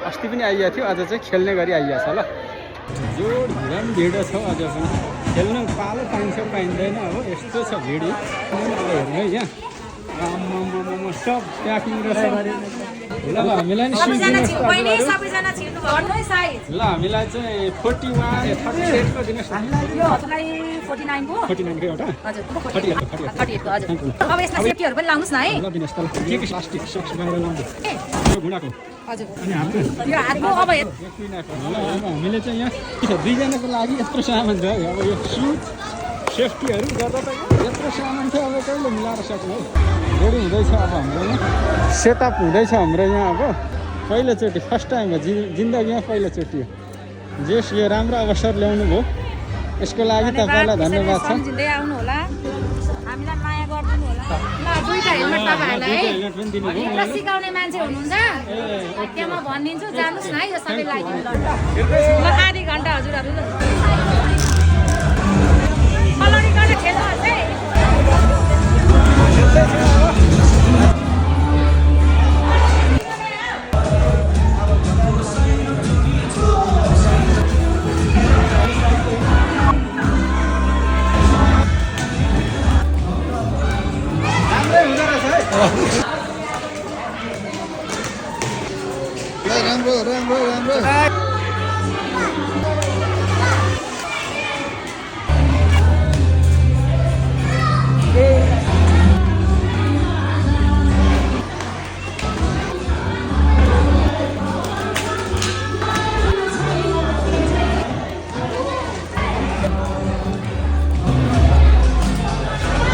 अस्ति पनि आइएको थियो, आज चाहिँ खेल्ने गरी आइएको छ ल। जोड भिड पनि भिड छ, अझ पनि खेल्नु पालो पाइन्छ पाइँदैन अब यस्तो छ भिड। अब हेर्नु है यहाँ आम्मामामा सब प्याकिङ रहेछ। ल हामीलाई नि ल हामीलाई चाहिँ 41 38 को दिनुहोस् न। यो हजुरलाई 49 को 49 को एउटा हजुर 38 को हजुर। अब यसमा सेफ्टीहरु पनि लाउनुस् न है। ल दिनुहोस् त ल। के प्लास्टिक सक्स गरेर लाउँदै यो घुँडाको हजुर अनि हाम्रो यो हातको अब ल अब हामीले चाहिँ यहाँ दुईजनाको लागि यत्रो सामान छ। अब यो सुट सेफ्टीहरू गर्दा त यत्रो सामान थियो, अब कहिले मिलाएर सक्नु है। रेडी हुँदैछ अब हाम्रो यहाँ सेटअप हुँदैछ हाम्रो यहाँ। अब पहिलोचोटि फर्स्ट टाइम हो जिन्दगीमा पहिलोचोटि हो। जेस यो राम्रो अवसर ल्याउनु भयो, यसको लागि तपाईँलाई धन्यवाद छ। सम्झिँदै आउनु होला, हामीलाई माया गर्दिनु होला। ल दुईटा हेलमेट तपाईहरुलाई है। हेलमेट पनि दिनुभयो। र सिकाउने मान्छे हुनुहुन्छ त्यहाँ म भनिदिन्छु, जानुस् न है यो सबै लगाइदिनु ल। ल आधी घण्टा हजुरहरु ल कलरी गर्न खेल्नुहोस् है। राम्रो राम्रो राम्रो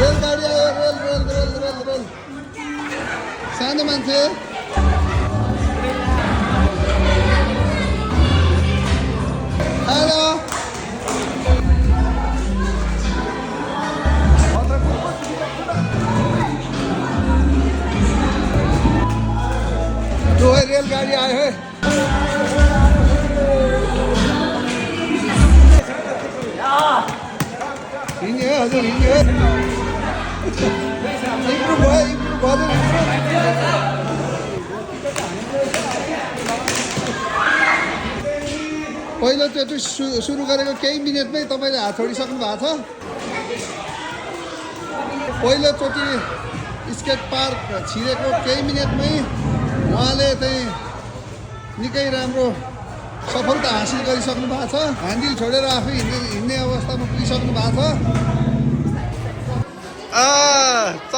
रेलगाडी आयो, rail rail rail rail rail सानो मान्छे हेलो जो है रेलगाडी आयो है। हिँड्ने हो हजुर, हिँड्ने हो। इम्प्रुभ भयो, इम्प्रुभ भयो। पहिलोचोटि सुरु गरेको केही मिनटमै तपाईँले हात छोडिसक्नु भएको छ। पहिलोचोटि स्केट पार्क छिरेको केही मिनटमै उहाँले चाहिँ निकै राम्रो सफलता हासिल गरिसक्नु भएको छ। ह्यान्डल छोडेर आफै हिँड्ने अवस्थामा पुगिसक्नु भएको छ।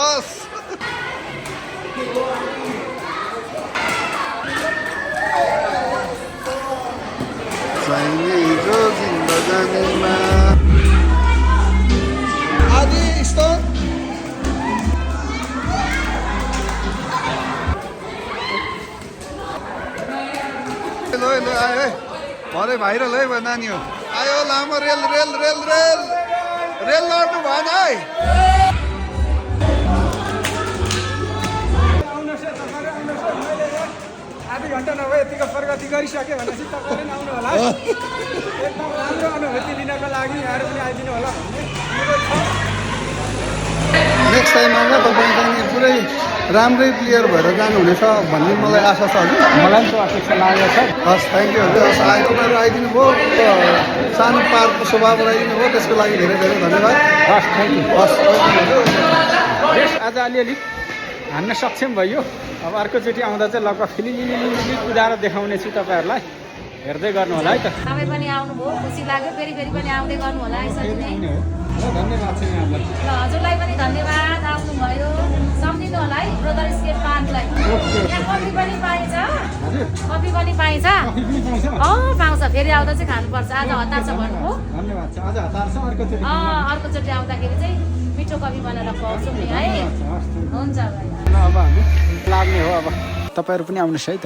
जो जिन्दगानीमा आदि स्टोन लो लो आयो है भरे भाइरल है नानी हो। आयो लामो rail rail rail rail rail लड्नु भएन है। आधी घन्टा नभए यतिको प्रगति गरिसक्यो भनेपछि तपाईँले आउनु होला। एकदम राम्रो अनुभूति लिनको लागि यहाँहरू पनि आइदिनु होला। नेक्स्ट टाइम आउँदा तपाईँ चाहिँ पुरै राम्रै प्लेयर भएर जानुहुनेछ भन्ने मलाई आशा छ हजुर। मलाई पनि त्यो अपेक्षा लागेको छ। हस् थ्याङ्क यू हजुर। हस् तपाईँहरू आइदिनु भयो, सानो पार्कको शोभा बढाइदिनु भयो, त्यसको लागि धेरै धेरै धन्यवाद। हस् थ्याङ्क यू। हस् यस आज अलिअलि हान्न सक्षम भयो। अब अर्कोचोटि आउँदा चाहिँ लगभग फिलिलिलिलिलि कुदाएर देखाउने छु तपाईँहरूलाई, हेर्दै गर्नु होला है त। तपाईँ पनि आउनुभयो, खुसी लाग्यो। फेरि फेरि पनि आउँदै गर्नु होला यसरी नै। धन्यवाद छ यहाँलाई। ल हजुरलाई पनि धन्यवाद, आउनुभयो। सम्झिनु होला है ब्रदर स्केट पार्कलाई। यहाँ कफी पनि पाइन्छ, कफी पनि पाइन्छ। पाउँछ, फेरि आउँदा चाहिँ खानुपर्छ। आज हतार छ भन्नुभयो। धन्यवाद छ। आज हतार छ, अर्कोचोटि अर्कोचोटि आउँदाखेरि चाहिँ मिठो कफी बनाएर खुवाउँछौँ नि है। हुन्छ भाइ। अब हामी लाग्ने हो। अब तपाईँहरू पनि आउनुहोस् है त।